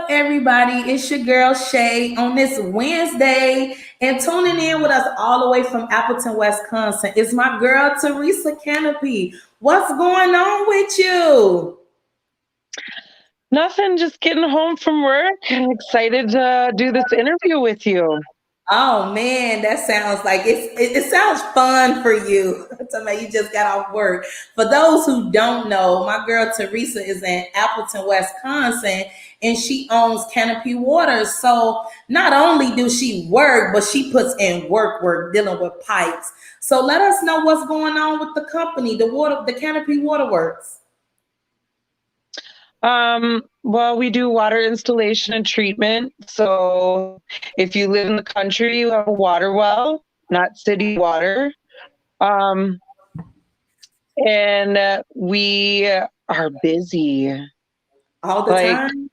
everybody? It's your girl Shay on this Wednesday and tuning in with us all the way from Appleton, Wisconsin. It's my girl Teressa Canopy. What's going on with you? Nothing, just getting home from work. I'm excited to do this interview with you. Oh man, that sounds like it sounds fun for you. Tell me you just got off work. For those who don't know, my girl Teresa is in Appleton, Wisconsin, and she owns Canopy Waters. So not only do she work, but she puts in work dealing with pipes. So let us know what's going on with the company, the Canopy Waterworks. Well, we do water installation and treatment. So if you live in the country, you have a water well, not city water. Um, and we are busy. All the time?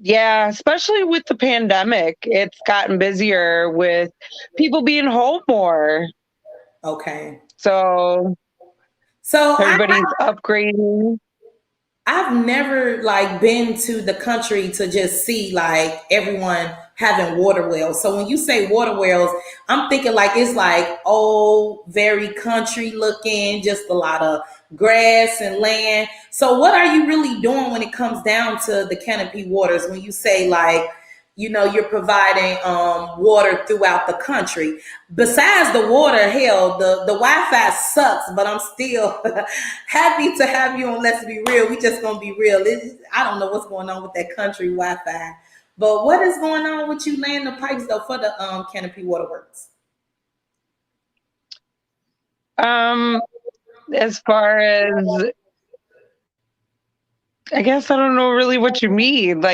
Yeah, especially with the pandemic, it's gotten busier with people being home more. Okay. So everybody's upgrading. I've never been to the country to just see everyone having water wells. So when you say water wells, I'm thinking it's old, very country looking, just a lot of grass and land. So what are you really doing when it comes down to the Canopy Waters when you say you're providing water throughout the country? Besides the water, hell, the Wi-Fi sucks, but I'm still happy to have you on. Let's be real. We just gonna be real. I don't know what's going on with that country Wi-Fi, but what is going on with you laying the pipes though for the Canopy Waterworks? As far as, I guess I don't know really what you mean.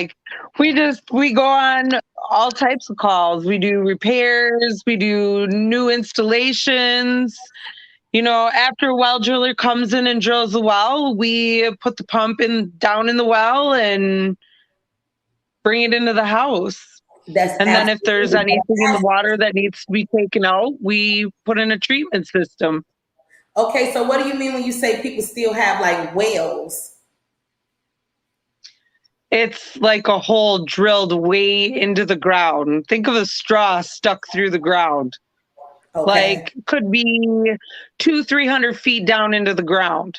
We go on all types of calls. We do repairs, we do new installations. After a well driller comes in and drills the well, we put the pump down in the well and bring it into the house. Then if there's anything in the water that needs to be taken out, we put in a treatment system. Okay, so what do you mean when you say people still have wells? It's like a hole drilled way into the ground. Think of a straw stuck through the ground. Okay. Could be 200-300 feet down into the ground.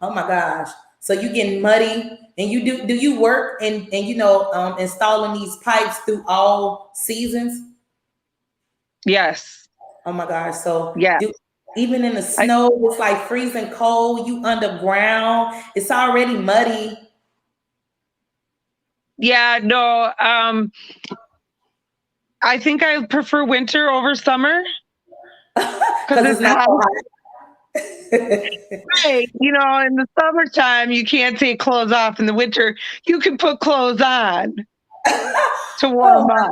Oh my gosh. So you getting muddy and do you work and installing these pipes through all seasons? Yes. Oh my gosh. So yeah. Even in the snow, it's freezing cold, you underground, it's already muddy. Yeah, no, I think I prefer winter over summer. Because it's not so hot. Right. In the summertime, you can't take clothes off. In the winter, you can put clothes on to warm up.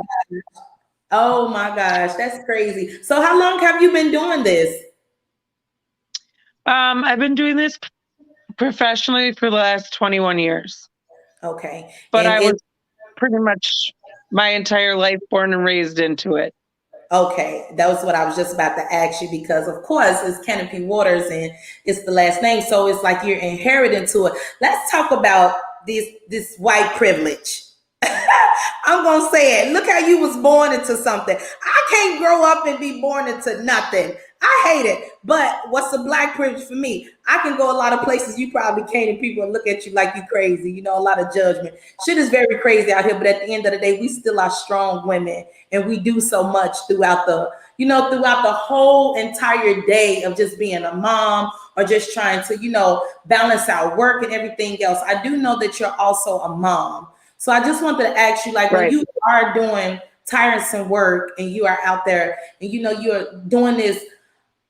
Oh my gosh, that's crazy. So how long have you been doing this? I've been doing this professionally for the last 21 years. Okay. But I was pretty much my entire life born and raised into it. Okay, that was what I was just about to ask you because, of course, it's Canopy Waters and it's the last name, so it's like you're inheriting to it. Let's talk about this white privilege. I'm gonna say it. Look how you was born into something. I can't grow up and be born into nothing. I hate it. But what's the black privilege for me? I can go a lot of places you probably can't, and people look at you like you crazy. A lot of judgment. Shit is very crazy out here. But at the end of the day, we still are strong women, and we do so much throughout throughout the whole entire day of just being a mom or just trying to balance our work and everything else. I do know that you're also a mom. So I just wanted to ask you, when you are doing tiresome work and you are out there and you're doing this,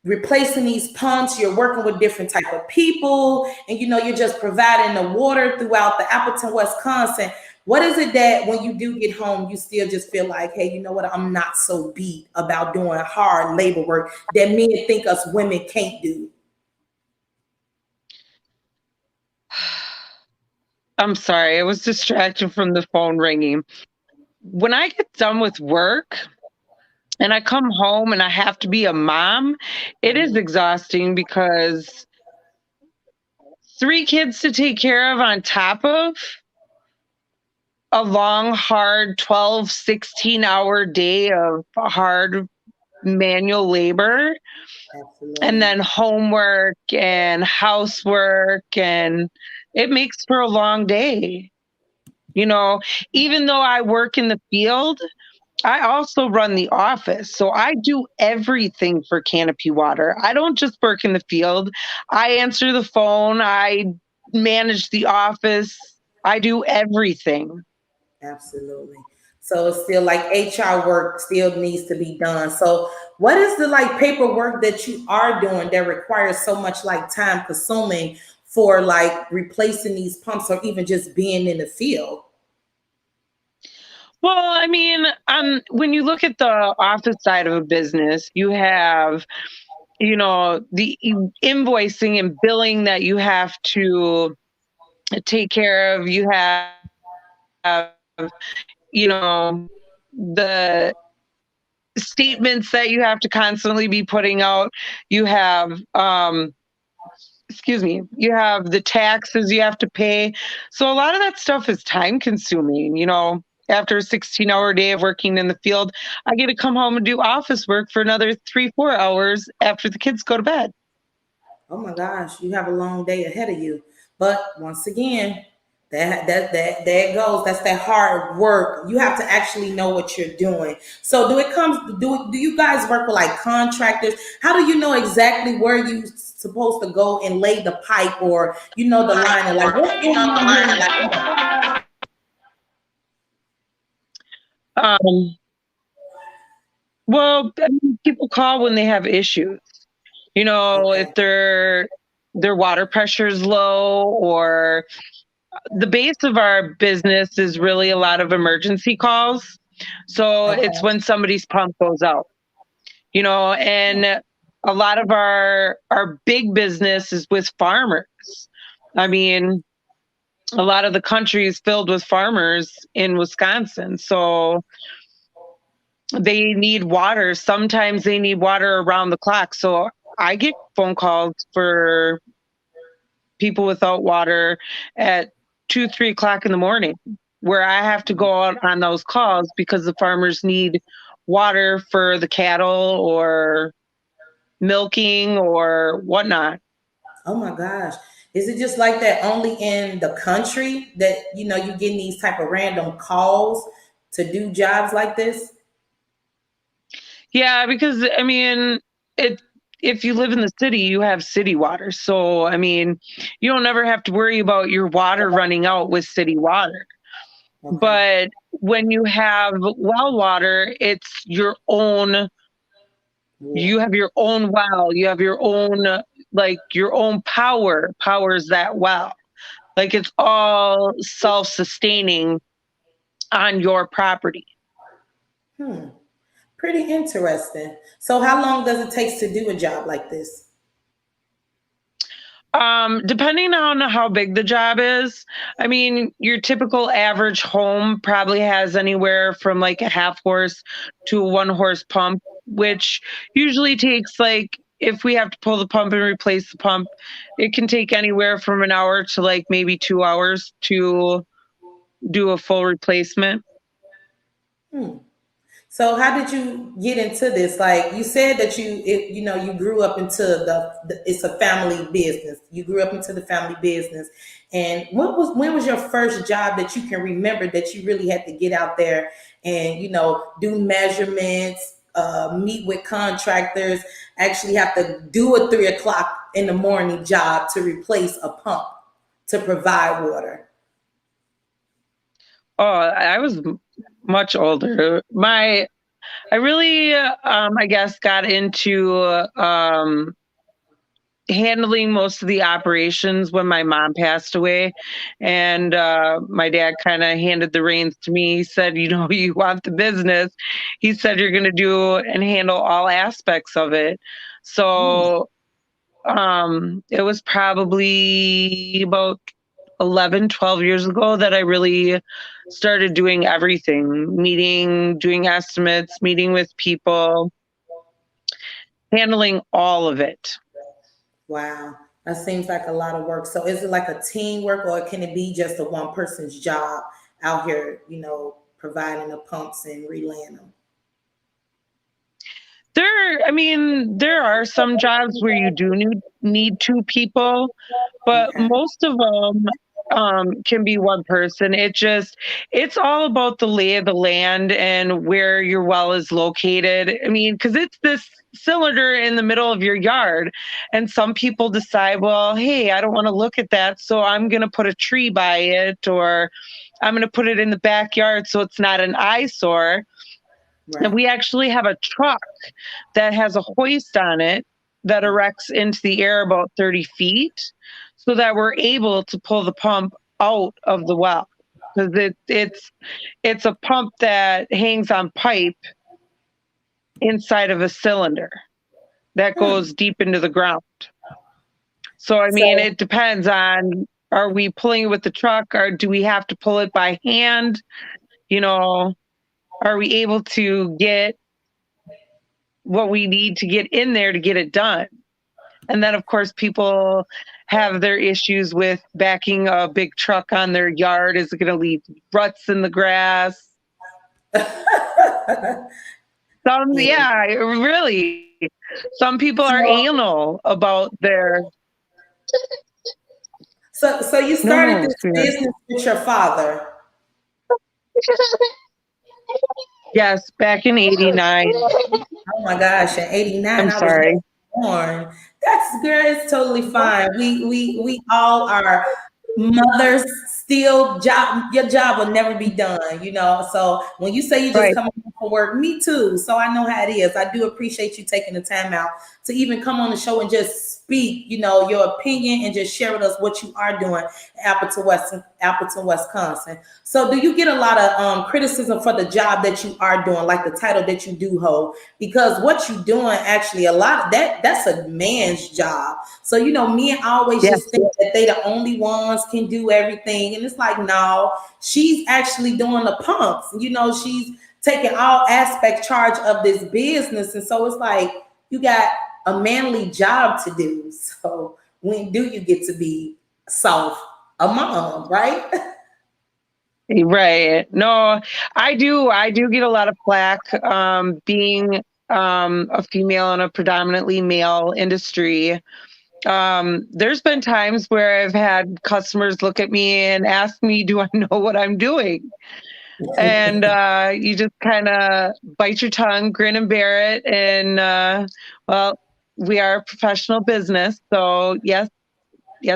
replacing these pumps, you're working with different type of people, and you're just providing the water throughout the Appleton, Wisconsin. What is it that when you do get home, you still just feel like, hey, you know what? I'm not so beat about doing hard labor work that men think us women can't do. I'm sorry, I was distracted from the phone ringing. When I get done with work and I come home and I have to be a mom, it is exhausting because 3 kids to take care of on top of a long, hard 12, 16-hour day of hard manual labor, and Absolutely. then homework and housework, and it makes for a long day. You know, even though I work in the field, I also run the office. So I do everything for Canopy Water. I don't just work in the field. I answer the phone, I manage the office, I do everything. Absolutely. So it's still like HR work still needs to be done. So what is the like paperwork that you are doing that requires so much like time consuming for like replacing these pumps or even just being in the field? Well, I mean, when you look at the office side of a business, you have, the invoicing and billing that you have to take care of. You have, the statements that you have to constantly be putting out. You have, you have the taxes you have to pay. So a lot of that stuff is time consuming. After a 16-hour day of working in the field, I get to come home and do office work for another 3, 4 hours after the kids go to bed. Oh my gosh, you have a long day ahead of you. But once again, that there it goes. That's that hard work. You have to actually know what you're doing. So do you guys work with like contractors? How do you know exactly where you supposed to go and lay the pipe or the line and like what's going on here in the Um, well, I mean, people call when they have issues. If Okay. their water pressure is low, or the base of our business is really a lot of emergency calls. So it's Okay. when somebody's pump goes out, and a lot of our big business is with farmers. I mean, a lot of the country is filled with farmers in Wisconsin. So they need water. Sometimes they need water around the clock. So I get phone calls for people without water at 2, 3 o'clock in the morning, where I have to go out on those calls because the farmers need water for the cattle or milking or whatnot. Oh my gosh. Is it just like that only in the country that you getting these type of random calls to do jobs like this? Yeah, because I mean, it if you live in the city, you have city water. So I mean, you don't ever have to worry about your water running out with city water. Okay. But when you have well water, it's your own. You Water. have your own well. You have your own, your own powers that well. Like, it's all self-sustaining on your property. Hmm. Pretty interesting. So how long does it take to do a job like this? Depending on how big the job is, I mean, your typical average home probably has anywhere from like a half horse to a 1 horse pump, which usually takes, like, if we have to pull the pump and replace the pump, it can take anywhere from an hour to like maybe 2 hours to do a full replacement. Hmm. So how did you get into this? Like you said that you grew up into it's a family business. You grew up into the family business. And when was your first job that you can remember that you really had to get out there and do measurements, meet with contractors, actually have to do a 3 o'clock in the morning job to replace a pump to provide water? Oh, I was much older. I really, I guess, got into handling most of the operations when my mom passed away, and my dad kind of handed the reins to me. He said, you want the business. He said, you're going to do and handle all aspects of it. Hmm. So it was probably about 11, 12 years ago that I really started doing everything, doing estimates, meeting with people, handling all of it. Wow, that seems like a lot of work. So is it like a teamwork or can it be just a one person's job out here, providing the pumps and relaying them? There are some jobs where you do need two people, but Okay. most of them can be one person. It's all about the lay of the land and where your well is located. I mean, because it's this cylinder in the middle of your yard, and some people decide, well, hey, I don't want to look at that, so I'm going to put a tree by it, or I'm going to put it in the backyard so it's not an eyesore. And Right. we actually have a truck that has a hoist on it that erects into the air about 30 feet so that we're able to pull the pump out of the well. Because it's a pump that hangs on pipe inside of a cylinder that Hmm. goes deep into the ground. So I mean, So it depends on, are we pulling it with the truck, or do we have to pull it by hand? You know, are we able to get what we need to get in there to get it done? And then, of course, people have their issues with backing a big truck on their yard. Is it going to leave ruts in the grass? Some, yeah. yeah, really. Some people are So, anal about their. so you started No, this sweetheart. business with your father. Yes, back in '89. Oh my gosh, in '89, I'm I was sorry. born. That's girl, it's totally fine. We all are mothers still. Your job will never be done. So when you say you just Right. come home from work, me too. So I know how it is. I do appreciate you taking the time out to even come on the show and just speak, your opinion and just share with us what you are doing in Appleton, Wisconsin. So do you get a lot of criticism for the job that you are doing, like the title that you do hold? Because what you're doing, actually, a lot of that's a man's job. So men always Yes. just think that they the only ones can do everything, and it's like, no, she's actually doing the pumps. She's taking all aspect charge of this business, and so it's like you got a manly job to do. So when do you get to be soft, a mom, right? Right. No, I do. I do get a lot of flack being a female in a predominantly male industry. There's been times where I've had customers look at me and ask me, do I know what I'm doing? And you just kind of bite your tongue, grin and bear it. And well, we are a professional business. So yes,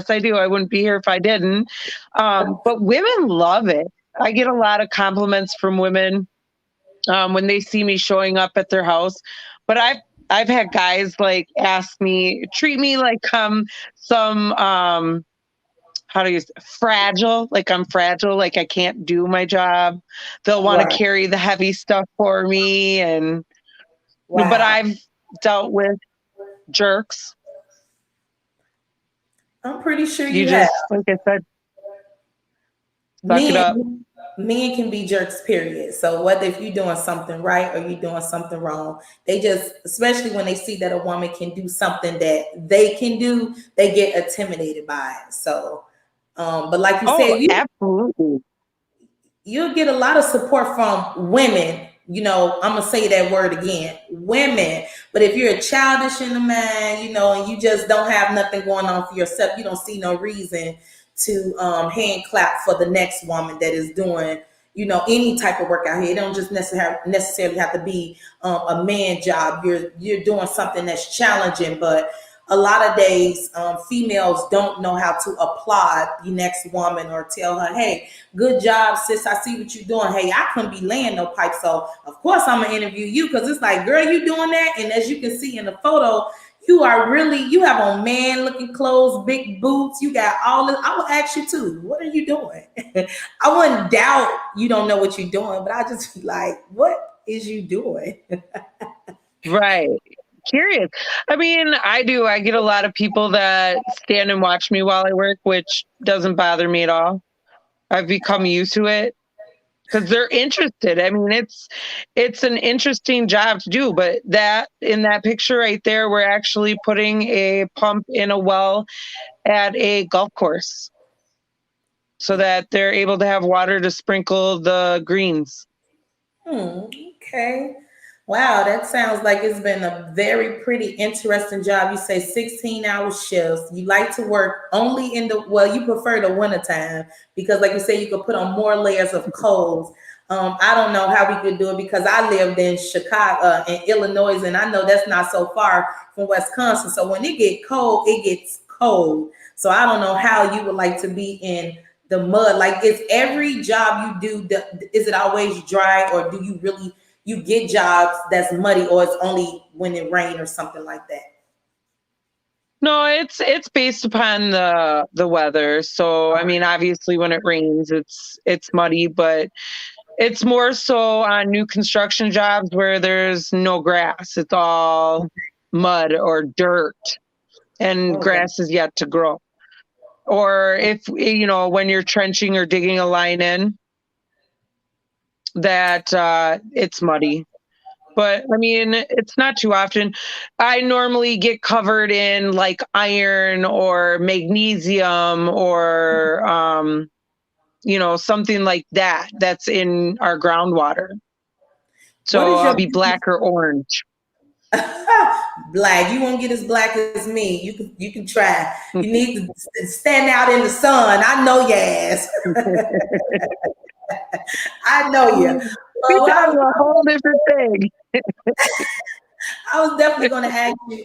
I do. I wouldn't be here if I didn't. But women love it. I get a lot of compliments from women when they see me showing up at their house. But I've had guys like ask me, treat me like some how do you say, fragile, like I'm fragile, like I can't do my job. They'll want to Right. carry the heavy stuff for me, and but Wow. I've dealt with jerks. I'm pretty sure You you have. just, like I said, suck it up. Men can be jerks, period. So whether if you're doing something right or you're doing something wrong, they just, especially when they see that a woman can do something that they can do, they get intimidated by it. So but like you Oh, said, absolutely. you'll get a lot of support from women. I'm gonna say that word again, women. But if you're a childish in the man, and you just don't have nothing going on for yourself, you don't see no reason to hand clap for the next woman that is doing, any type of work out here. It don't just necessarily have to be a man job. You're doing something that's challenging, but a lot of days females don't know how to applaud the next woman or tell her, hey, good job, sis, I see what you're doing. Hey, I couldn't be laying no pipe, so of course I'm gonna interview you, because it's like, girl, you doing that? And as you can see in the photo, you have on man looking clothes, big boots, you got all this. I will ask you too, what are you doing? I wouldn't doubt you don't know what you're doing, but I just be like, what is you doing? Right. Curious. I mean, I do. I get a lot of people that stand and watch me while I work, which doesn't bother me at all. I've become used to it because they're interested. I mean, it's an interesting job to do, but that in that picture right there, we're actually putting a pump in a well at a golf course. so that they're able to have water to sprinkle the greens. Okay. Wow, that sounds like it's been a very pretty interesting job. You say 16-hour shifts. You like to work only in the, well, you prefer the wintertime because, like you say, you could put on more layers of clothes. I don't know how we could do it because I lived in Chicago, in Illinois, and I know that's not so far from Wisconsin. So when it get cold, it gets cold. So I don't know how you would like to be in the mud. Like, is every job you do, is it always dry, or do you really you get jobs that's muddy, or it's only when it rains or something like that? No, it's based upon the weather. So I mean, obviously when it rains, it's muddy, but it's more so on new construction jobs where there's no grass. It's all mud or dirt, and Oh, grass is yet to grow. Or if, when you're trenching or digging a line in, that it's muddy. But I mean, it's not too often. I normally get covered in like iron or magnesium or something like that that's in our groundwater. what So is I'll your be black or orange. black? You won't get as black as me. You can try. You need to stand out in the sun. I know your ass. I know you. We Well, talking a whole different thing. I was definitely going to ask you,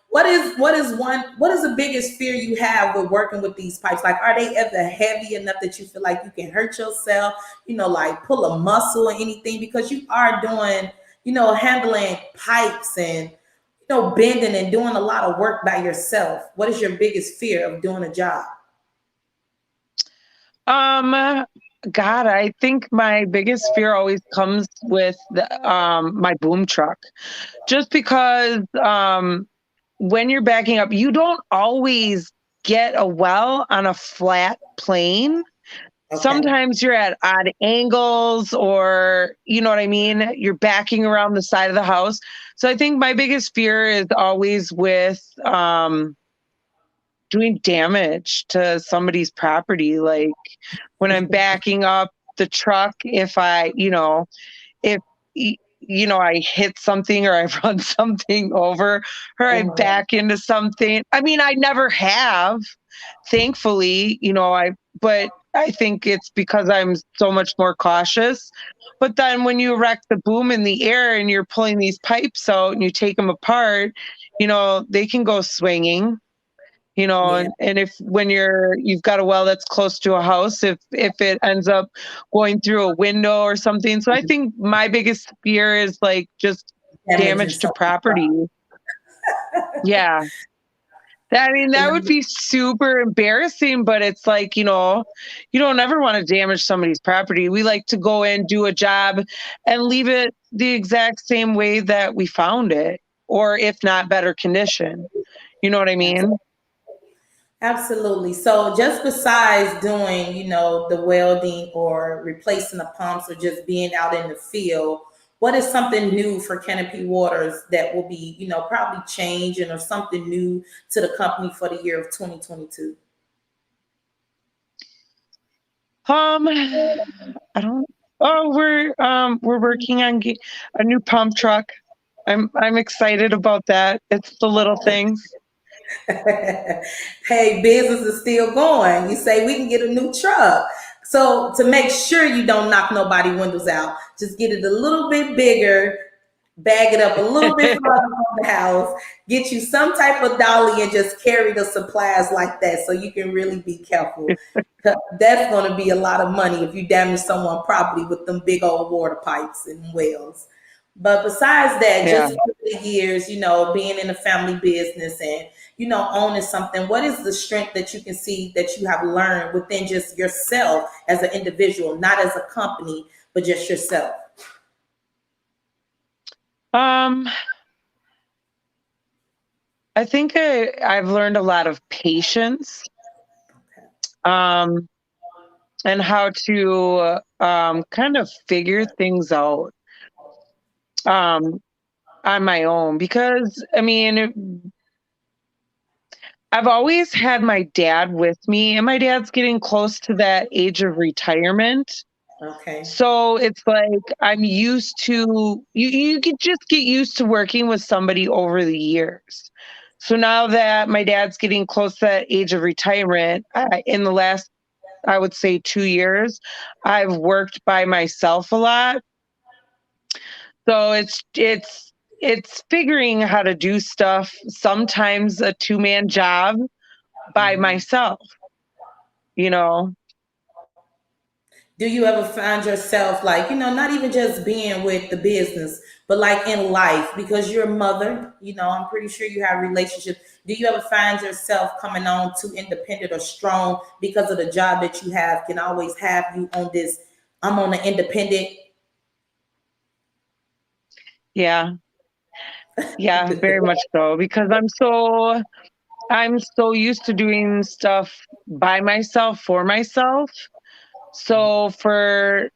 what is the biggest fear you have with working with these pipes? Like, are they ever heavy enough that you feel like you can hurt yourself? Like pull a muscle or anything, because you are doing, handling pipes and bending and doing a lot of work by yourself. What is your biggest fear of doing a job? Um, God, I think my biggest fear always comes with my boom truck, just because when you're backing up, you don't always get a well on a flat plane. Okay. Sometimes you're at odd angles, or you know what I mean? You're backing around the side of the house. So I think my biggest fear is always with doing damage to somebody's property. Like when I'm backing up the truck, if if I hit something or I run something over, or I Mhm. back into something. I mean, I never have, thankfully, but I think it's because I'm so much more cautious. But then when you erect the boom in the air and you're pulling these pipes out and you take them apart, they can go swinging. Yeah. And if when you've got a well that's close to a house, if it ends up going through a window or something. So I think my biggest fear is like just Damaging damage to something. property. Yeah. I mean, that would be super embarrassing, but it's like, you don't ever want to damage somebody's property. We like to go in, do a job, and leave it the exact same way that we found it, or if not better condition. You know what I mean? Absolutely. So just besides doing, the welding or replacing the pumps or just being out in the field, what is something new for Canopy Waters that will be, probably changing, or something new to the company for the year of 2022? I don't. Oh, we're working on a new pump truck. I'm excited about that. It's the little things. Hey, business is still going. You say we can get a new truck. So to make sure you don't knock nobody windows out, just get it a little bit bigger, bag it up a little bit farther from the house, get you some type of dolly and just carry the supplies like that so you can really be careful. 'Cause that's going to be a lot of money if you damage someone's property with them big old water pipes and wells. But besides that, Yeah. just over the years, being in a family business and, owning something, what is the strength that you can see that you have learned within just yourself as an individual, not as a company, but just yourself? Um, I think I've learned a lot of patience, um, and how to kind of figure things out um, on my own. Because I mean, I've always had my dad with me, and my dad's getting close to that age of retirement. Okay. So it's like I'm used to you could just get used to working with somebody over the years. So now that my dad's getting close to that age of retirement, in the last, I would say, 2 years, I've worked by myself a lot. So it's figuring how to do stuff, sometimes a two-man job by Mhm. myself, you know. Do you ever find yourself like, not even just being with the business, but like in life, because you're a mother, I'm pretty sure you have relationships. Do you ever find yourself coming on too independent or strong because of the job that you have can always have you on this, I'm on an independent. Yeah. Yeah, very much so because I'm so used to doing stuff by myself for myself. So for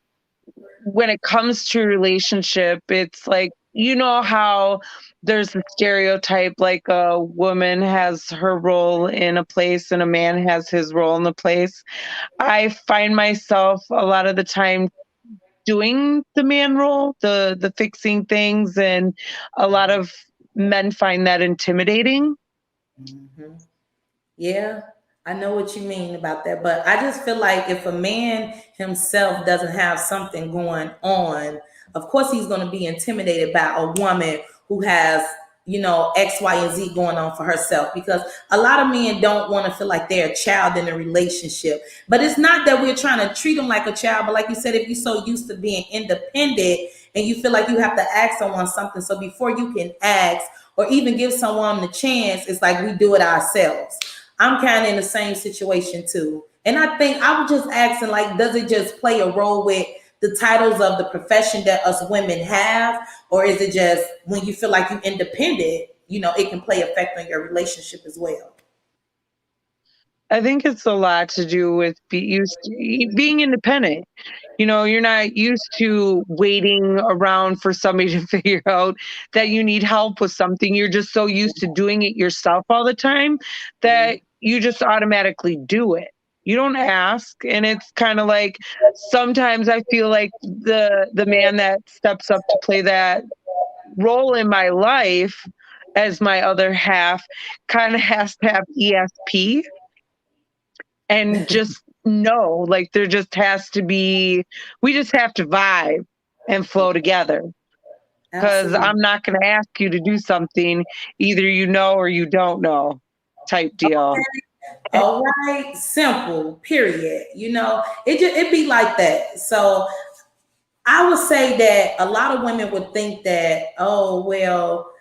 when it comes to relationship, it's like you know how there's a stereotype like a woman has her role in a place and a man has his role in the place. I find myself a lot of the time doing the man role, the fixing things, and a lot of men find that intimidating. Mhm. Yeah, I know what you mean about that, but I just feel like if a man himself doesn't have something going on, of course he's going to be intimidated by a woman who has, X, Y, and Z going on for herself because a lot of men don't want to feel like they're a child in a relationship. But it's not that we're trying to treat them like a child, but like you said, if you're so used to being independent and you feel like you have to ask someone something, so before you can ask or even give someone the chance, it's like we do it ourselves. I'm kind of in the same situation too. And I think I was just asking, like, does it just play a role with the titles of the profession that us women have? Or is it just when you feel like you're independent, it can play effect on your relationship as well? I think it's a lot to do with being independent. You know, you're not used to waiting around for somebody to figure out that you need help with something. You're just so used to doing it yourself all the time that you just automatically do it. You don't ask, and it's kind of like sometimes I feel like the man that steps up to play that role in my life as my other half kind of has to have ESP and just know, like, there just has to be, we just have to vibe and flow together. Because Absolutely. I'm not going to ask you to do something either you know or you don't know type deal. All right. Simple. Period. It be like that. So I would say that a lot of women would think that, oh well,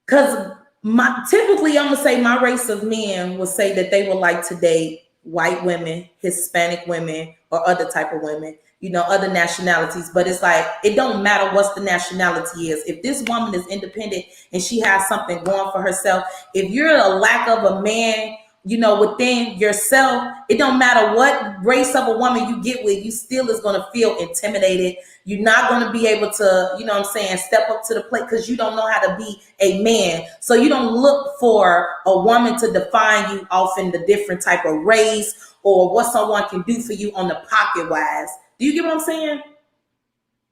because my typically I'm gonna say my race of men will say that they would like to date white women, Hispanic women, or other type of women, other nationalities. But it's like it don't matter what the nationality is. If this woman is independent and she has something going for herself, if you're a lack of a man, within yourself, it don't matter what race of a woman you get with, you still is gonna feel intimidated. You're not going to be able to, what I'm saying, step up to the plate because you don't know how to be a man. So you don't look for a woman to define you off in the different type of race or what someone can do for you on the pocket wise. Do you get what I'm saying?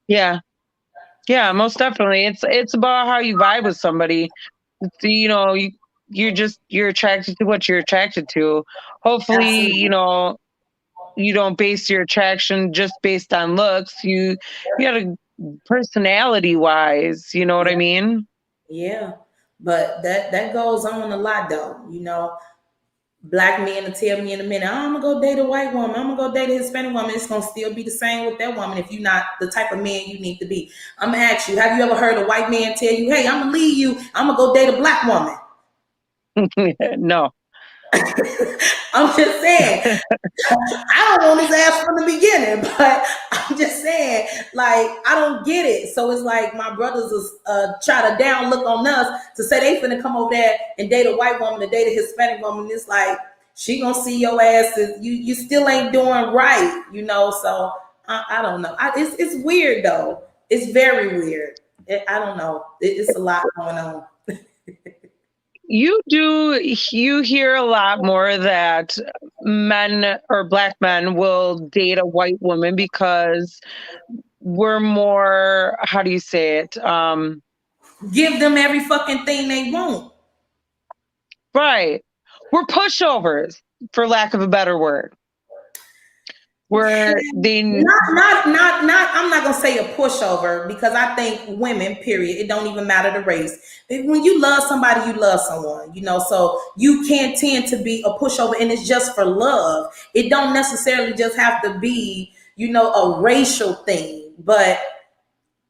Yeah. Yeah, most definitely. It's about how you vibe with somebody. So, you're attracted to what you're attracted to. Hopefully, Absolutely. you don't base your attraction just based on looks. You gotta personality wise, you know what I Yeah. mean? Yeah. But that goes on a lot though. Black men to tell me in a minute, oh, I'm gonna go date a white woman, I'm gonna go date a Hispanic woman. It's gonna still be the same with that woman if you're not the type of man you need to be. I'm gonna ask you, have you ever heard a white man tell you, hey, I'm gonna leave you, I'm gonna go date a black woman? No. I'm just saying, I don't want his ass from the beginning, but I'm just saying, like, I don't get it. So it's like my brothers is try to down look on us to say they finna come over there and date a white woman, to date a Hispanic woman. It's like she gonna see your ass, and you still ain't doing right. So I don't know. It's weird though. It's very weird. I don't know. It's a lot going on. you hear a lot more that men or black men will date a white woman because we're more, how do you say it? Give them every fucking thing they want. Right. We're pushovers, for lack of a better word. Where they Not. I'm not gonna say a pushover because I think women, period. It don't even matter the race. When you love somebody, you love someone. So you can tend to be a pushover, and it's just for love. It don't necessarily just have to be, a racial thing. But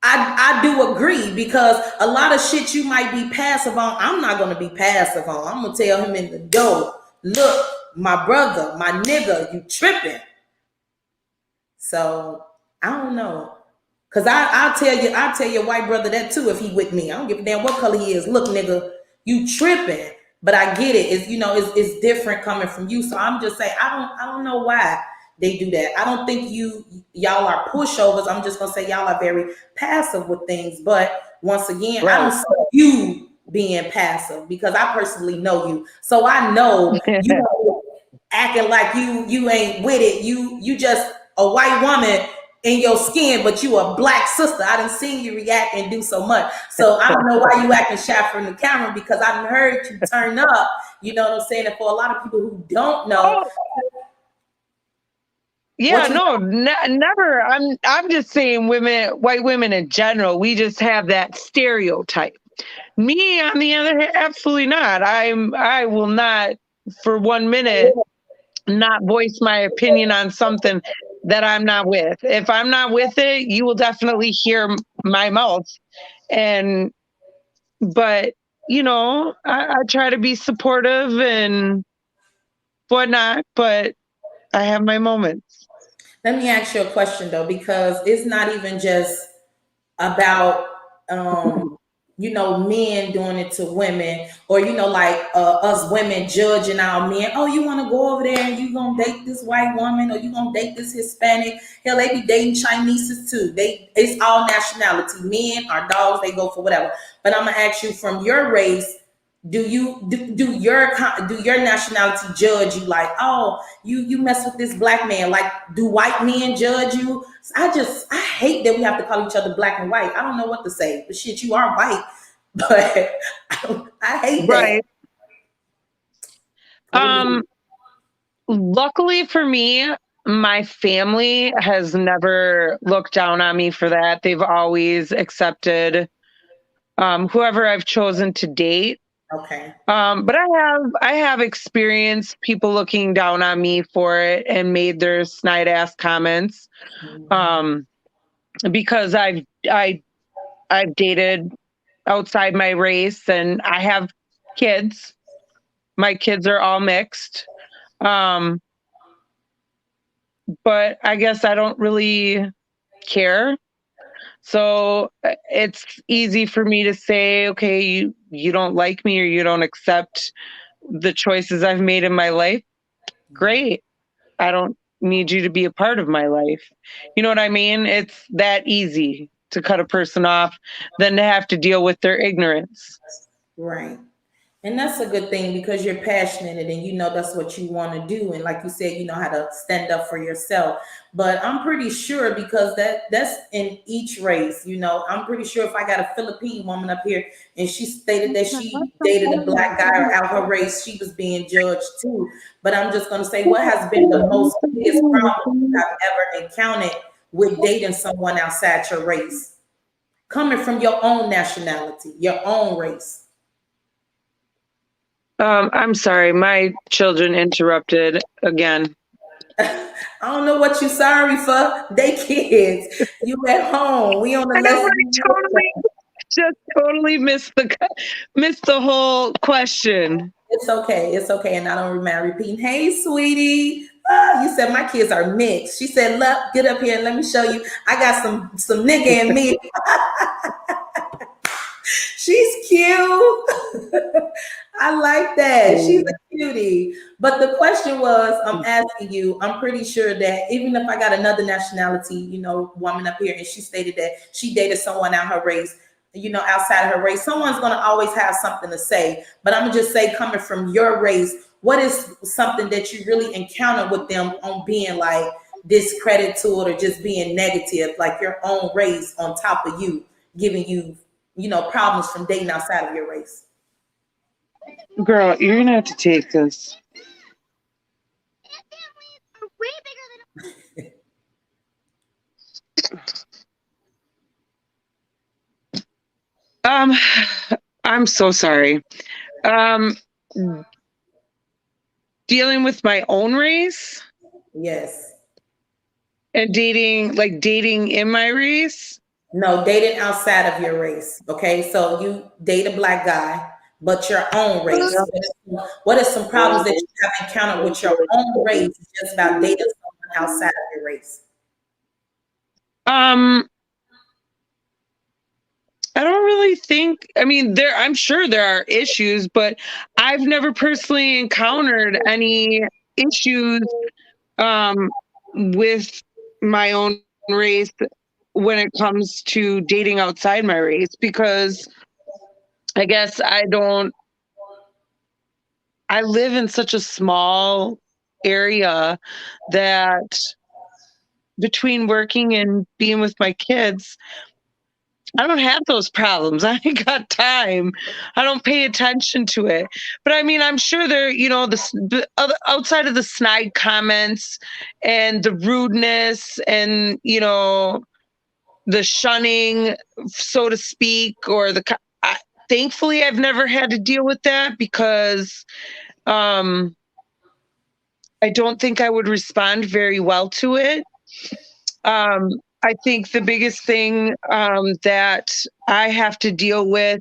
I do agree because a lot of shit you might be passive on, I'm not gonna be passive on. I'm gonna tell him in the door, look, my brother, my nigga, you tripping. So I don't know. Cause I'll tell your white brother that too if he with me. I don't give a damn what color he is. Look, nigga, you tripping. But I get it. It's different coming from you. So I'm just saying I don't know why they do that. I don't think y'all are pushovers. I'm just gonna say y'all are very passive with things. But once again, I don't see you being passive because I personally know you. So I know you acting like you ain't with it. You just a white woman in your skin, but you a black sister. I done seen you react and do so much. So I don't know why you acting shy from the camera because I done heard you turn up. You know what I'm saying? And for a lot of people who don't know. Yeah, no, never. I'm just saying white women in general, we just have that stereotype. Me, on the other hand, absolutely not. I will not for 1 minute not voice my opinion on something that I'm not with. If I'm not with it, you will definitely hear my mouth. But I try to be supportive and whatnot, but I have my moments. Let me ask you a question though, because it's not even just about men doing it to women, or like us women judging our men. Oh, you want to go over there and you gonna date this white woman, or you gonna date this Hispanic? Hell, they be dating Chineses too. It's all nationality. Men are dogs, they go for whatever. But I'm gonna ask you, from your race, do your nationality judge you like, oh, you mess with this black man? Like, do white men judge you? I hate that we have to call each other black and white. I don't know what to say, but shit, you are white. But I hate that. Right. Luckily for me, my family has never looked down on me for that. They've always accepted whoever I've chosen to date. Okay. But I have experienced people looking down on me for it and made their snide ass comments. Because I've dated outside my race and I have kids. My kids are all mixed. But I guess I don't really care. So it's easy for me to say, okay, you don't like me or you don't accept the choices I've made in my life. Great. I don't need you to be a part of my life. You know what I mean? It's that easy to cut a person off than to have to deal with their ignorance. Right. And that's a good thing because you're passionate and that's what you want to do. And like you said, you know how to stand up for yourself. But I'm pretty sure, because that's in each race, I'm pretty sure if I got a Philippine woman up here and she stated that she dated a black guy or out her race, she was being judged too. But I'm just going to say, what has been the most biggest problem I've ever encountered with dating someone outside your race? Coming from your own nationality, your own race. I'm sorry, my children interrupted again. I don't know what you're sorry for. They kids. You at home. We on the I know, lesson. just totally missed the whole question. It's okay. It's okay. And I don't mind repeating. Hey, sweetie. You said my kids are mixed. She said, "Look, get up here and let me show you. I got some nigga in me." She's cute. I like that. She's a cutie. But the question was, I'm asking you, I'm pretty sure that even if I got another nationality, woman up here, and she stated that she dated someone out her race, outside of her race, someone's going to always have something to say. But I'm going to just say, coming from your race, what is something that you really encounter with them on being like discredit to it or just being negative, like your own race on top of you, giving you, problems from dating outside of your race? Girl, you're gonna have to take this. Um, I'm so sorry. Um, Dealing with my own race Yes. and dating in my race. No, dating outside of your race. Okay. So you date a black guy, but your own race. What are some problems that you have encountered with your own race just about dating someone outside of your race? Um, I don't really think, I mean, I'm sure there are issues, but I've never personally encountered any issues with my own race when it comes to dating outside my race, because I guess I live in such a small area that between working and being with my kids, I don't have those problems. I ain't got time. I don't pay attention to it. But I mean, I'm sure there, outside of the snide comments and the rudeness and, the shunning, so to speak, or thankfully, I've never had to deal with that because I don't think I would respond very well to it. I think the biggest thing that I have to deal with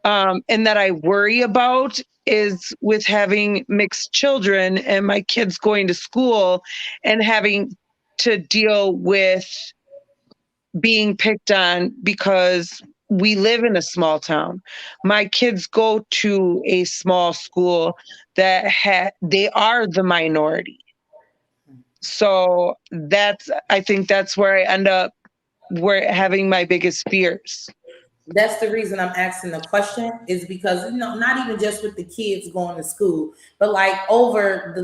and that I worry about is with having mixed children and my kids going to school and having to deal with being picked on because we live in a small town. My kids go to a small school that they are the minority. So I think that's where I end up having my biggest fears. That's the reason I'm asking the question, is because, not even just with the kids going to school, but like over the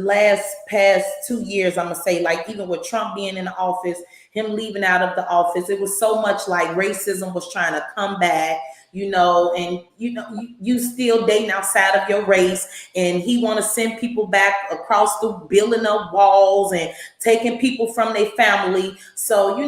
past 2 years, I'm gonna say, like even with Trump being in the office, him leaving out of the office, it was so much like racism was trying to come back, and you still dating outside of your race, and he want to send people back across the building up walls and taking people from their family. So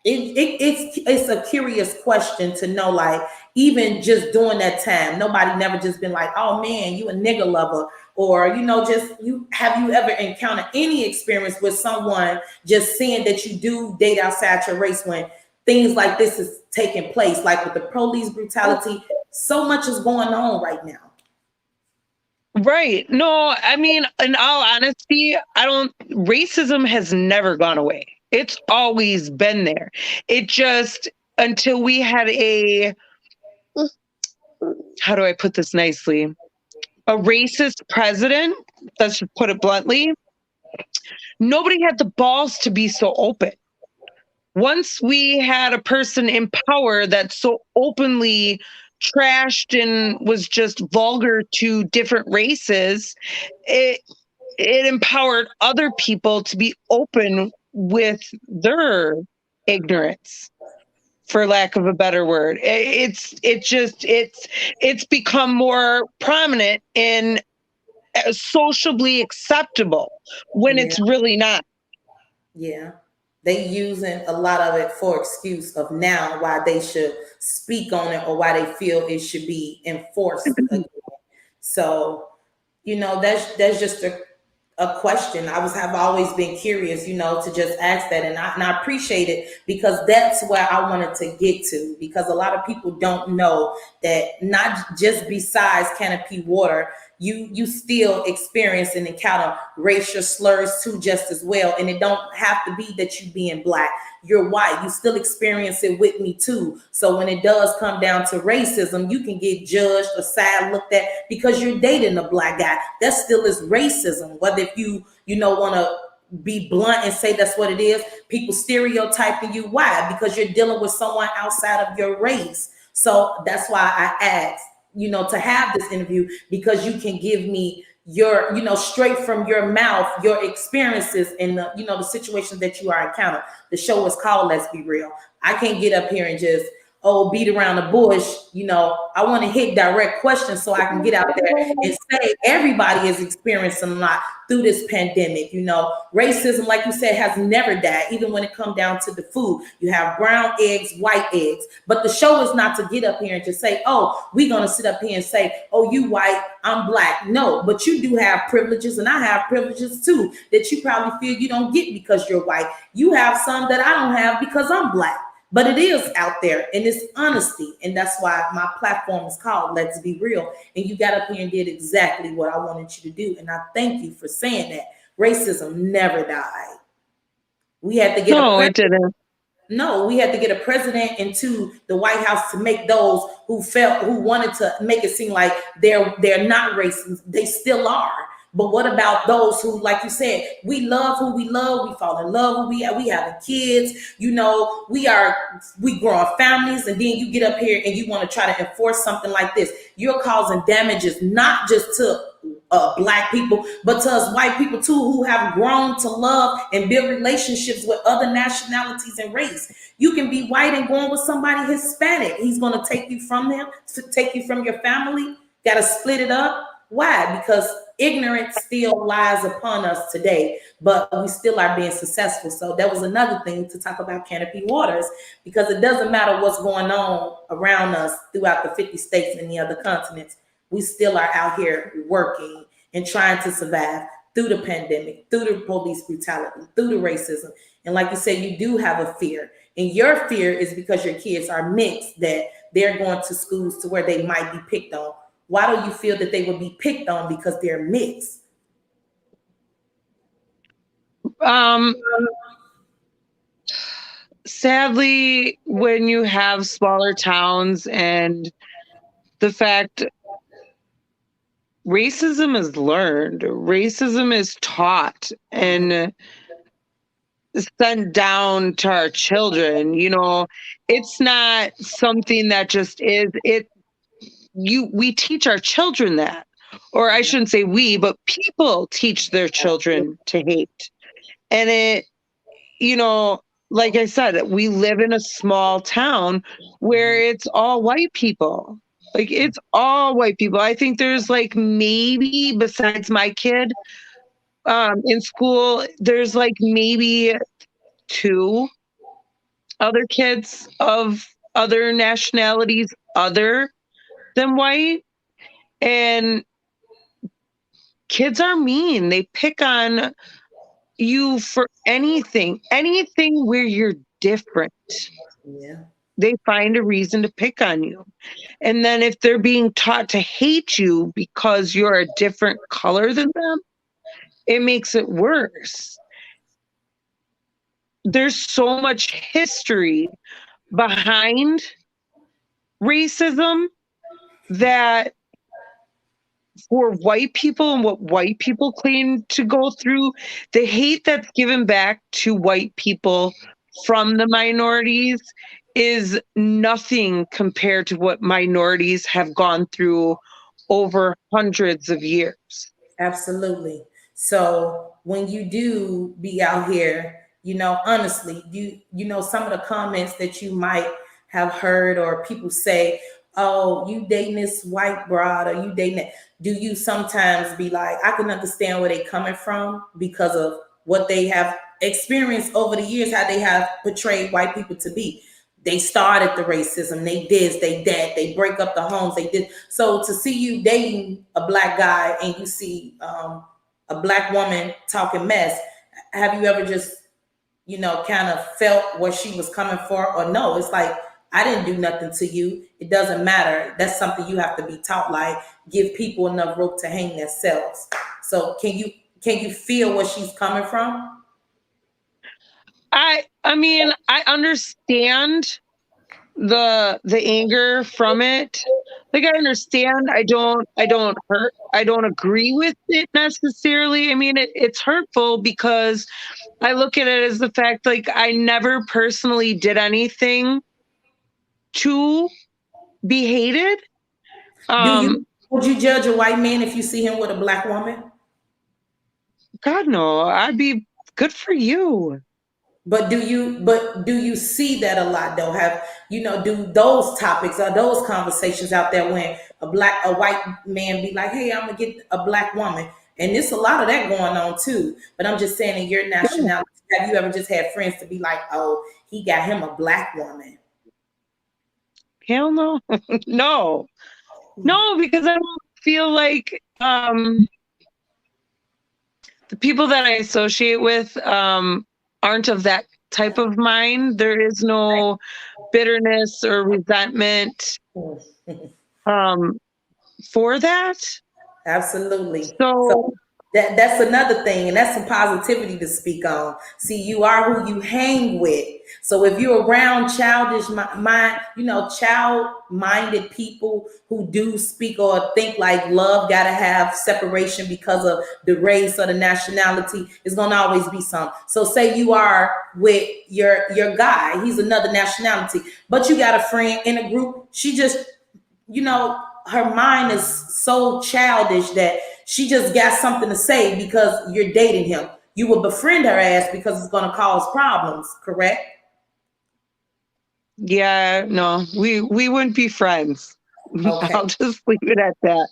it's a curious question to know, like, even just during that time, nobody never just been like, oh man, you a nigga lover, or just have you ever encountered any experience with someone just saying that you do date outside your race when things like this is taking place, like with the police brutality? So much is going on right now. Right. No, I mean, in all honesty, racism has never gone away. It's always been there. It just, until we had how do I put this nicely? A racist president, let's just put it bluntly, nobody had the balls to be so open. Once we had a person in power that so openly trashed and was just vulgar to different races, it empowered other people to be open with their ignorance, for lack of a better word. It's become more prominent and sociably acceptable when it's really not. Yeah. They using a lot of it for excuse of now why they should speak on it or why they feel it should be enforced again. So, that's just a question. Have always been curious, to just ask that, and I appreciate it, because that's where I wanted to get to, because a lot of people don't know that not just besides Canopy Water, you still experience and encounter racial slurs too, just as well. And it don't have to be that you being black, you're white, you still experience it with me too. So when it does come down to racism, you can get judged or side looked at because you're dating a black guy. That still is racism. Whether if you want to be blunt and say that's what it is, people stereotyping you. Why? Because you're dealing with someone outside of your race. So that's why I asked, to have this interview, because you can give me your, straight from your mouth, your experiences and the situations that you are encountering. The show is called Let's Be Real. I can't get up here and just beat around the bush. I want to hit direct questions so I can get out there and say everybody is experiencing a lot through this pandemic. Racism, like you said, has never died. Even when it comes down to the food, you have brown eggs, white eggs. But the show is not to get up here and just say, oh, we're going to sit up here and say, oh, you white, I'm black. No, but you do have privileges, and I have privileges too that you probably feel you don't get because you're white. You have some that I don't have because I'm black. But it is out there, and it's honesty. And that's why my platform is called Let's Be Real. And you got up here and did exactly what I wanted you to do. And I thank you for saying that. Racism never died. We had to get it didn't. No, we had to get a president into the White House to make those who wanted to make it seem like they're not racist. They still are. But what about those who, like you said, we love who we love, we fall in love who we having kids, we growing families, and then you get up here and you want to try to enforce something like this. You're causing damages not just to black people, but to us white people too, who have grown to love and build relationships with other nationalities and race. You can be white and going with somebody Hispanic. He's going to take you from them, to take you from your family. Got to split it up. Why? Because ignorance still lies upon us today, but we still are being successful. So that was another thing to talk about Canopy Waters, because it doesn't matter what's going on around us throughout the 50 states and the other continents. We still are out here working and trying to survive through the pandemic, through the police brutality, through the racism. And like you said, you do have a fear. And your fear is because your kids are mixed, that they're going to schools to where they might be picked on. Why do you feel that they would be picked on? Because they're mixed. Sadly, when you have smaller towns, and the fact racism is learned, racism is taught and sent down to our children. It's not something that just is. We teach our children that, or I shouldn't say we, but people teach their children to hate. And like I said, we live in a small town where it's all white people. Like, it's all white people. I think there's like, maybe besides my kid in school, there's like maybe 2 other kids of other nationalities other than white. And kids are mean. They pick on you for anything where you're different. Yeah. They find a reason to pick on you. And then if they're being taught to hate you because you're a different color than them, it makes it worse. There's so much history behind racism that for white people and what white people claim to go through, the hate that's given back to white people from the minorities is nothing compared to what minorities have gone through over hundreds of years. Absolutely. So when you do be out here, honestly, some of the comments that you might have heard, or people say, oh, you dating this white broad, or you dating that. Do you sometimes be like, I can understand where they're coming from because of what they have experienced over the years, how they have portrayed white people to be. They started the racism, they this, they that, they break up the homes, they did. So to see you dating a black guy and you see a black woman talking mess, have you ever just, kind of felt where she was coming for? Or no, it's like, I didn't do nothing to you. It doesn't matter. That's something you have to be taught, like give people enough rope to hang themselves. So can you feel where she's coming from? I mean, I understand the anger from it. Like, I understand. I don't agree with it necessarily. I mean, it's hurtful because I look at it as the fact, like, I never personally did anything to be hated. Would you judge a white man if you see him with a black woman? God, no, I'd be good for you. But do you see that a lot though? Have do those topics or those conversations out there when a white man be like, hey, I'm gonna get a black woman? And there's a lot of that going on too. But I'm just saying in your nationality, have you ever just had friends to be like, oh, he got him a black woman? Hell no. No. No, because I don't feel like the people that I associate with aren't of that type of mind. There is no bitterness or resentment for that. Absolutely. So That's another thing, and that's some positivity to speak on. See, you are who you hang with. So if you're around child-minded people who do speak or think like love got to have separation because of the race or the nationality, it's gonna always be some. So say you are with your guy, he's another nationality, but you got a friend in a group. She just, her mind is so childish that she just got something to say because you're dating him. You will befriend her ass because it's going to cause problems, correct? yeah, no, we wouldn't be friends. Okay. I'll just leave it at that.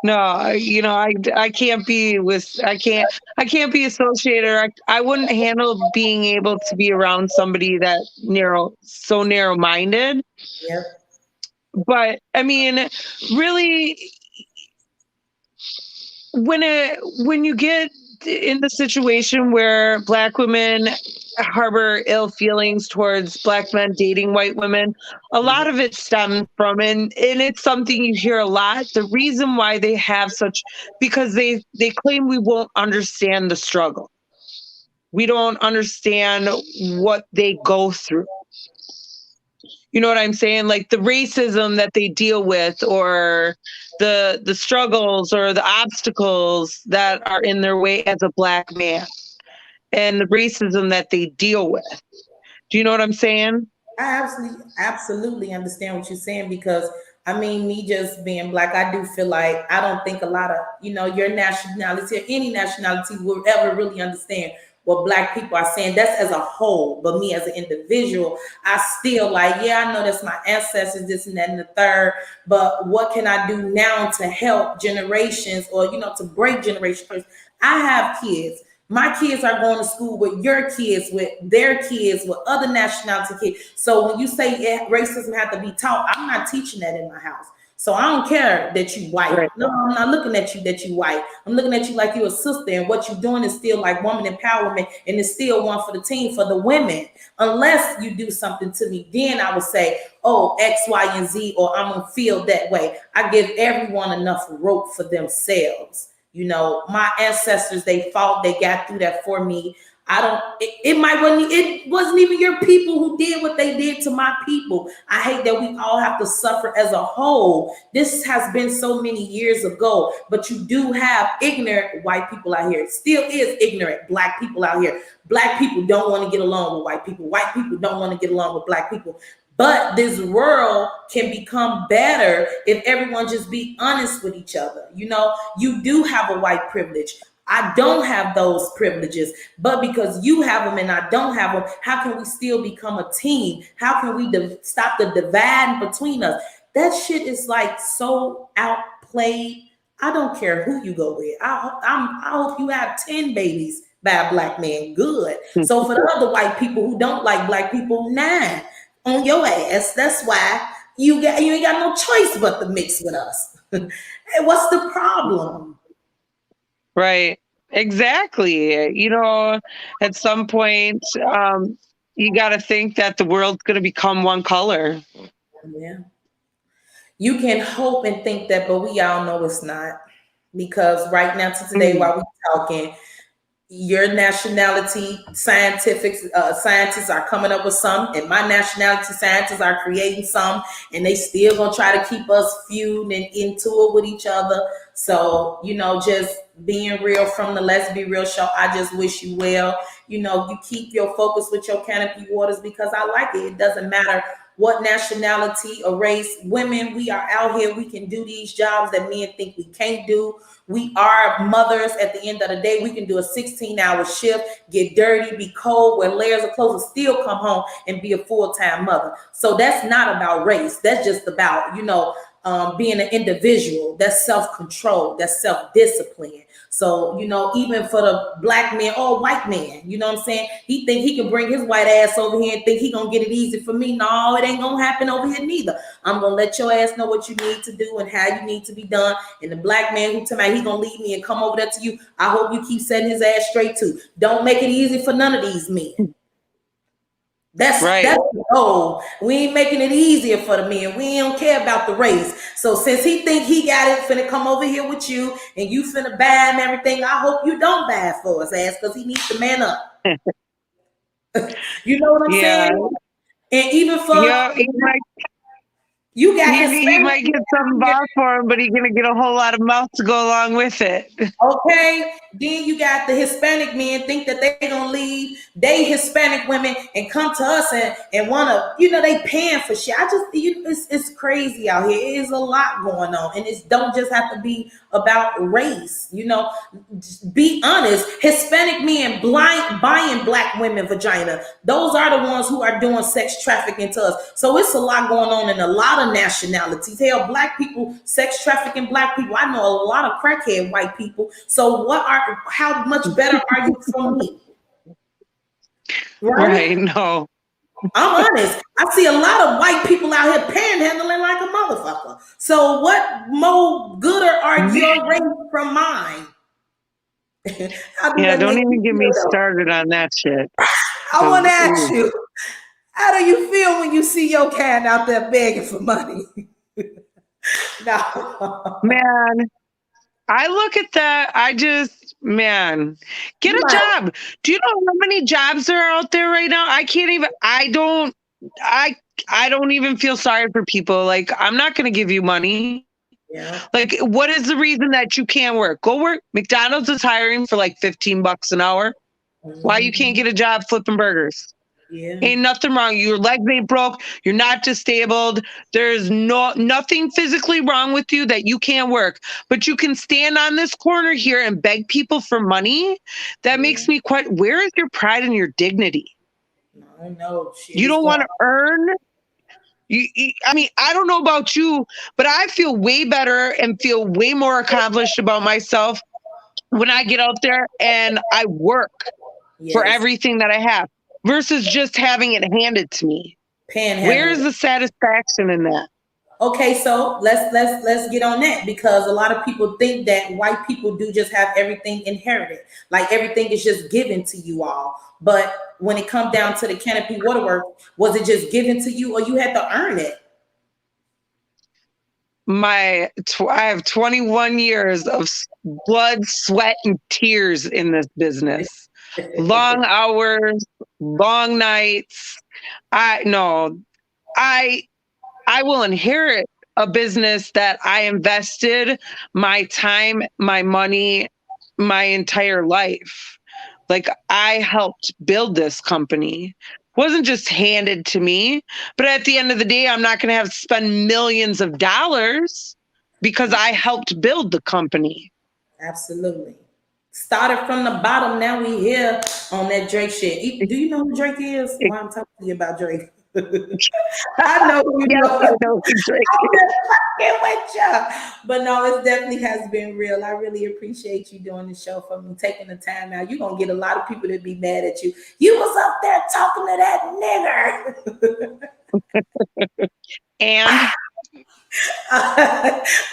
No, I can't be I can't be associated. I wouldn't handle being able to be around somebody that so narrow minded. Yep. But I mean, really, when you get in the situation where Black women harbor ill feelings towards Black men dating white women, a lot of it stems from, and it's something you hear a lot. The reason why they have because they claim we won't understand the struggle. We don't understand what they go through. You know what I'm saying? Like the racism that they deal with, or the struggles or the obstacles that are in their way as a Black man, and the racism that they deal with. Do you know what I'm saying? I absolutely understand what you're saying, because I mean, me just being Black, I do feel like I don't think a lot of, your nationality or any nationality will ever really understand what Black people are saying. That's as a whole. But me as an individual, I still like, yeah, I know that's my ancestors, this and that and the third. But what can I do now to help generations, or, to break generations? I have kids. My kids are going to school with your kids, with their kids, with other nationality kids. So when you say racism has to be taught, I'm not teaching that in my house. So I don't care that you white. Right. No, I'm not looking at you that you white. I'm looking at you like you're a sister, and what you're doing is still like woman empowerment, and it's still one for the team, for the women. Unless you do something to me, then I would say, oh, X, Y, and Z, or I'm going to feel that way. I give everyone enough rope for themselves. My ancestors, they fought, they got through that for me. It wasn't even your people who did what they did to my people. I hate that we all have to suffer as a whole. This has been so many years ago, but you do have ignorant white people out here. It still is ignorant Black people out here. Black people don't want to get along with white people. White people don't want to get along with Black people. But this world can become better if everyone just be honest with each other. You do have a white privilege. I don't have those privileges, but because you have them and I don't have them, how can we still become a team? How can we stop the divide between us? That shit is like so outplayed. I don't care who you go with. I hope you have 10 babies by a Black man. Good. So for the other white people who don't like Black people, 9 on your ass. That's why you ain't got no choice but to mix with us. Hey, what's the problem? Right. Exactly. At some point, you got to think that the world's going to become one color. Yeah. You can hope and think that, but we all know it's not. Because right now to today, while we're talking, your nationality scientists are coming up with some, and my nationality scientists are creating some, and they still gonna try to keep us feuding and into it with each other. So just being real from the Let's Be Real show, I just wish you well. You keep your focus with your Canopy Waters, because I like it. It doesn't matter what nationality or race. Women, we are out here. We can do these jobs that men think we can't do. We are mothers at the end of the day. We can do a 16-hour shift, get dirty, be cold, wear layers of clothes, and still come home and be a full-time mother. So that's not about race. That's just about, being an individual. That's self-control. That's self-discipline. So, even for the black man or white man, you know what I'm saying? He think he can bring his white ass over here and think he gonna get it easy for me. No, it ain't gonna happen over here neither. I'm gonna let your ass know what you need to do and how you need to be done. And the black man who tell me he gonna leave me and come over there to you, I hope you keep setting his ass straight too. Don't make it easy for none of these men. That's the goal. We ain't making it easier for the men. We don't care about the race. So since he think he got it, finna come over here with you and you finna buy him everything, I hope you don't buy it for his ass because he needs to man up. You know what I'm saying? And even for you got he might get something bought for him, but he's gonna get a whole lot of mouth to go along with it. Okay, then you got the Hispanic men think that they gonna leave they Hispanic women and come to us and wanna, they paying for shit. It's crazy out here. It is a lot going on, and it don't just have to be about race. Just be honest. Hispanic men buying black women vagina. Those are the ones who are doing sex trafficking to us. So it's a lot going on in a lot of nationalities. Hell, black people sex trafficking black people. I know a lot of crackhead white people. So how much better are you from me? Right? No. I'm honest. I see a lot of white people out here panhandling like a motherfucker. So what more gooder are your race from mine? Don't even get me started on that shit. I want to ask you, how do you feel when you see your kind out there begging for money? No. Man, I look at that. Get a job. Do you know how many jobs there are out there right now? I don't even feel sorry for people. Like, I'm not going to give you money. Yeah. Like, what is the reason that you can't work? Go work. McDonald's is hiring for like $15 an hour. Why you can't get a job flipping burgers? Yeah. Ain't nothing wrong. Your legs ain't broke. You're not disabled. There's nothing physically wrong with you that you can't work. But you can stand on this corner here and beg people for money. That makes me where is your pride and your dignity? I know. You don't want to earn. I don't know about you, but I feel way better and feel way more accomplished about myself when I get out there and I work for everything that I have versus just having it handed to me. Where's the satisfaction in that? Okay, so let's get on that, because a lot of people think that white people do just have everything inherited, like everything is just given to you all. But when it comes down to the Canopy Waterworks, was it just given to you or you had to earn it? I have 21 years of blood, sweat, and tears in this business. Long hours, long nights. I will inherit a business that I invested my time, my money, my entire life. Like, I helped build this company. It wasn't just handed to me, but at the end of the day, I'm not going to have to spend millions of dollars because I helped build the company. Absolutely. Started from the bottom. Now we here on that Drake shit. Do you know who Drake is? Why I'm talking to you about Drake? I know who you know. I know who Drake is. With you. But no, it definitely has been real. I really appreciate you doing the show for me, taking the time out. You're going to get a lot of people to be mad at you. You was up there talking to that nigger. And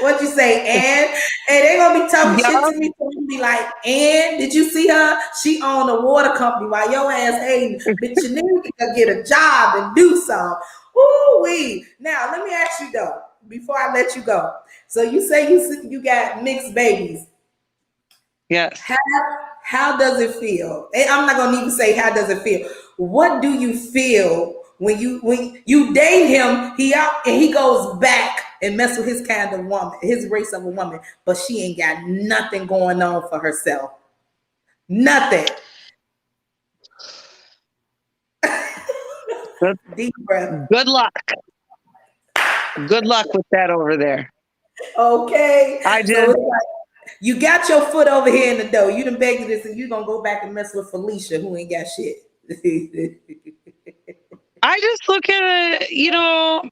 what you say? And they gonna be talking shit to me. So be like, and did you see her? She owned a water company while your ass hating. Bitch, you need to get a job and do something. Woo-wee. Now let me ask you though, before I let you go. So you say you got mixed babies. Yes. How does it feel? I'm not gonna even say how does it feel. What do you feel when you date him? He goes back and mess with his kind of woman, his race of a woman, but she ain't got nothing going on for herself. Nothing. Deep breath. Good luck. Good luck with that over there. Okay. I So just, it's like you got your foot over here in the dough. You done begged this, and you gonna go back and mess with Felicia, who ain't got shit. I just look at it, you know,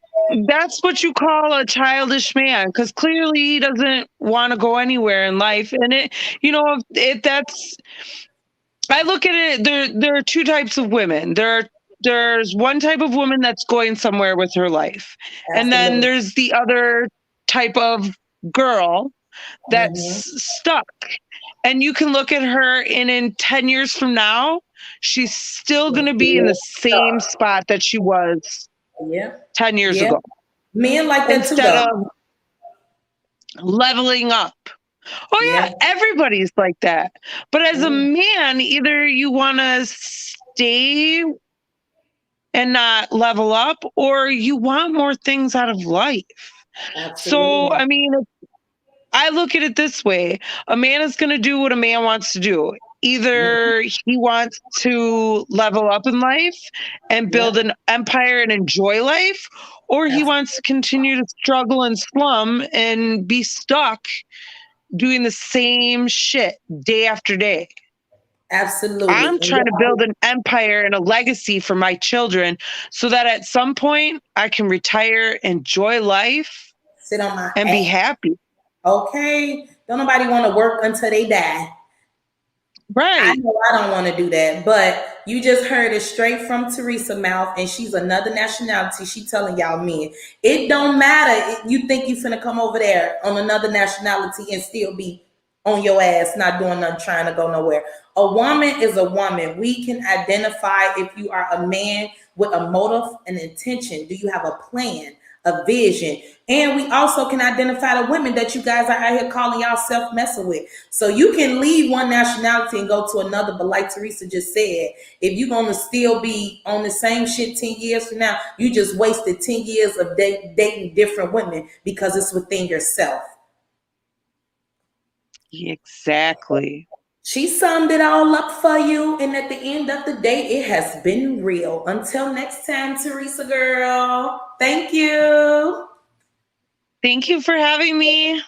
that's what you call a childish man, because clearly he doesn't want to go anywhere in life. And it, you know, it that's, I look at it, there are two types of women. There's one type of woman that's going somewhere with her life. And then Absolutely. there's the other type of girl that's Hmm. stuck. And you can look at her, and in 10 years from now, she's still going to be in the same spot that she was Yeah. 10 years Yeah. ago, Men like that too, instead though. of leveling up. Oh, Yeah. yeah, everybody's like that. But as a Mm, man, either you want to stay and not level up, or you want more things out of life. So, absolutely. I mean, I look at it this way: a man is going to do what a man wants to do. Mhm. Either he wants to level up in life and build Yep. an empire and enjoy life, or he wants to continue to struggle and slum and be stuck doing the same shit day after day. Absolutely. I'm And trying to build an empire and a legacy for my children so that at some point I can retire, enjoy life, sit on my and be ass. happy. Okay. Don't nobody want to work until they die. I Right. know I don't want to do that, but you just heard it straight from Teresa mouth, and she's another nationality. She telling y'all men, it don't matter. You think you finna come over there on another nationality and still be on your ass, not doing nothing, trying to go nowhere. A woman is a woman. We can identify if you are a man with a motive and intention. Do you have a plan, a vision? And we also can identify the women that you guys are out here calling y'all self messing with. So you can leave one nationality and go to another. But like Teresa just said, if you're gonna still be on the same shit 10 years from now, you just wasted 10 years of dating different women because it's within yourself. Exactly. She summed it all up for you. And at the end of the day, it has been real. Until next time, Teresa girl. Thank you. Thank you for having me.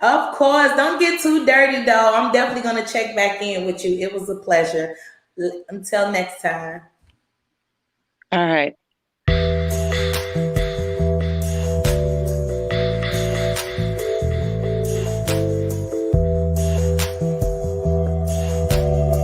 Of course. Don't get too dirty though. I'm definitely gonna check back in with you. It was a pleasure. Until next time. All right.